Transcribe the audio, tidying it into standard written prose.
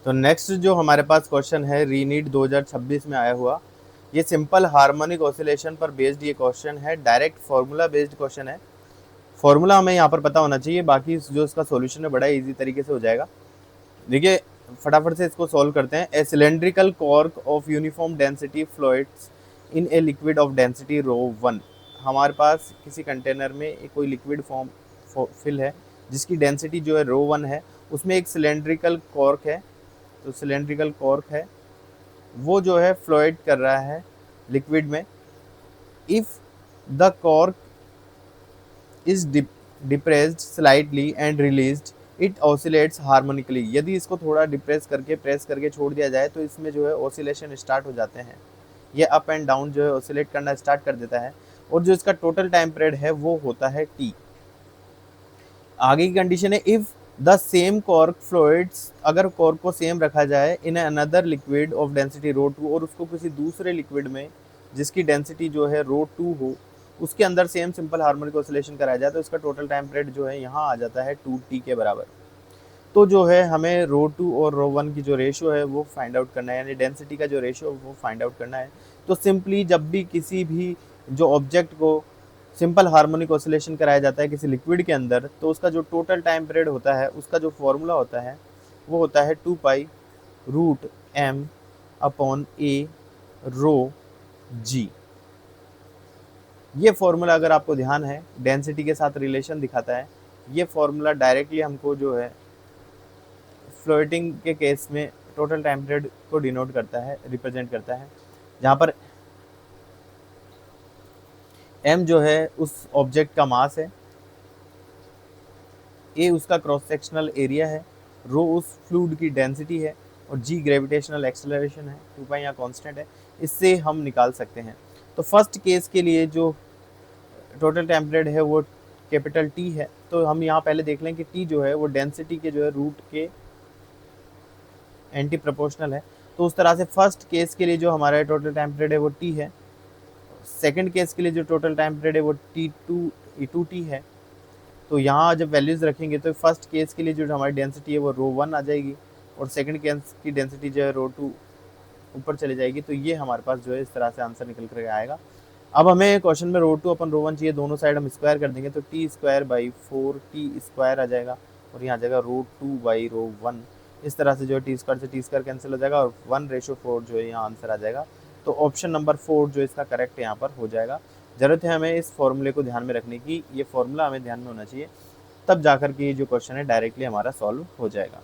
तो नेक्स्ट जो हमारे पास क्वेश्चन है रीनीट 2026 में आया हुआ, ये सिंपल हार्मोनिक ऑसिलेशन पर बेस्ड ये क्वेश्चन है, डायरेक्ट फॉर्मूला बेस्ड क्वेश्चन है। फॉर्मूला हमें यहाँ पर पता होना चाहिए, बाकी जो इसका सॉल्यूशन है बड़ा इजी तरीके से हो जाएगा। देखिए फटाफट से इसको सॉल्व करते हैं। ए cylindrical cork of uniform density फ्लोइड्स in a liquid of density rho 1। हमारे पास किसी कंटेनर में एक कोई लिक्विड फॉर्म फिल है जिसकी डेंसिटी जो है रो 1 है, उसमें एक सिलेंड्रिकल कॉर्क है। तो सिलेंड्रिकल कॉर्क है वो जो है फ्लोइड कर रहा है लिक्विड में। If the cork is depressed slightly and released it oscillates harmonically. यदि इसको थोड़ा डिप्रेस करके प्रेस करके छोड़ दिया जाए तो इसमें जो है ऑसिलेशन स्टार्ट हो जाते हैं, ये अप एंड डाउन जो है ऑसिलेट करना स्टार्ट कर देता है। और जो इसका टोटल टाइम पीरियड है वो होता है टी। आगे की कंडीशन है इफ द सेम कॉर्क फ्लोइड्स, अगर कॉर्क को सेम रखा जाए in another liquid of density rho 2, और उसको किसी दूसरे लिक्विड में जिसकी डेंसिटी जो है रो 2 हो, उसके अंदर सेम सिंपल हार्मोनिक ऑसिलेशन कराया जाए तो इसका टोटल टाइम पीरियड जो है यहाँ आ जाता है 2t के बराबर। तो जो है हमें रो 2 और रो 1 की जो रेशियो है वो फाइंड आउट करना है, यानी डेंसिटी का जो रेशियो वो फाइंड आउट करना है। तो सिंपली जब भी किसी भी जो ऑब्जेक्ट को सिंपल हार्मोनिक ऑसिलेशन कराया जाता है किसी लिक्विड के अंदर, तो उसका जो टोटल टाइम पीरियड होता है उसका जो फॉर्मूला होता है वो होता है 2π√m/a रो g। ये फॉर्मूला अगर आपको ध्यान है डेंसिटी के साथ रिलेशन दिखाता है। ये फॉर्मूला डायरेक्टली हमको जो है फ्लोटिंग के केस में टोटल टाइम पीरियड को डिनोट करता है, रिप्रेजेंट करता है, जहाँ पर m जो है उस ऑब्जेक्ट का मास है, a उसका क्रॉस सेक्शनल एरिया है, रो उस फ्लूइड की डेंसिटी है और g ग्रेविटेशनल एक्सेलरेशन है, 2π यहाँ कांस्टेंट है। इससे हम निकाल सकते हैं। तो फर्स्ट केस के लिए जो टोटल टाइम पीरियड है वो कैपिटल T है। तो हम यहाँ पहले देख लें कि T जो है वो डेंसिटी के जो है रूट के एंटी प्रोपोर्शनल है। तो उस तरह से फर्स्ट केस के लिए जो हमारा टोटल टाइम पीरियड है वो T है। सेकंड केस के लिए जो टोटल टाइम पीरियड है वो T2T है। तो यहाँ जब वैल्यूज़ रखेंगे तो फर्स्ट केस के लिए जो हमारी डेंसिटी है वो रो 1 आ जाएगी और सेकंड केस की डेंसिटी जो है रो 2 ऊपर चले जाएगी। तो ये हमारे पास जो है इस तरह से आंसर निकल कर आएगा। अब हमें क्वेश्चन में रो 2 अपन रो 1 चाहिए, दोनों साइड हम स्क्वायर कर देंगे तो T²/4T² आ जाएगा और यहाँ आ जाएगा रो 2/रो 1। इस तरह से जो है T² से T² कैंसिल हो जाएगा और 1/4 जो है यहाँ आंसर आ जाएगा। तो ऑप्शन नंबर 4 जो इसका करेक्ट यहाँ पर हो जाएगा। ज़रूरत है हमें इस फॉर्मूले को ध्यान में रखने की, ये फॉर्मूला हमें ध्यान में होना चाहिए, तब जाकर के ये जो क्वेश्चन है डायरेक्टली हमारा सॉल्व हो जाएगा।